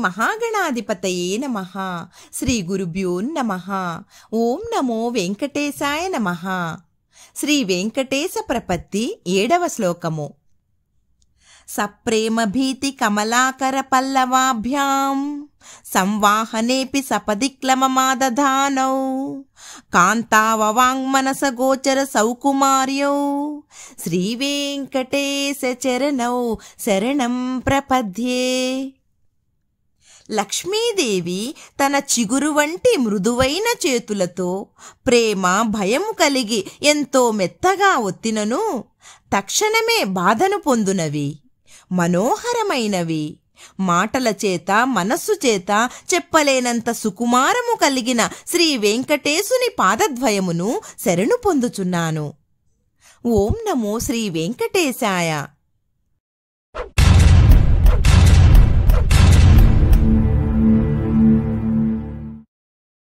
మహాగణాధిపతయే నమః. శ్రీ గురుభ్యో నమః. ఓం నమో వెంకటేశాయ నమః. శ్రీ వెంకటేశ ప్రపత్తి 7వ శ్లోకము. సప్రేమ భీతి కమలాకర పల్లవాభ్యాం సంవాహనేపి సపదిక్లమమాదధానౌ కాంతావవాంగ్మనస గోచర సౌకుమార్యౌ శ్రీ వెంకటేశ చరణౌ శరణం ప్రపద్యే. లక్ష్మీదేవి తన చిగురు వంటి మృదువైన చేతులతో ప్రేమ భయము కలిగి ఎంతో మెత్తగా ఒత్తినను తక్షణమే బాధను పొందునవి. మనోహరమైనవి. మాటల చేత మనస్సు చేత చెప్పలేనంత సుకుమారము కలిగిన శ్రీ వెంకటేశుని పాదద్వయమును శరణు పొందుచున్నాను. ఓం నమో శ్రీ వెంకటేశాయ.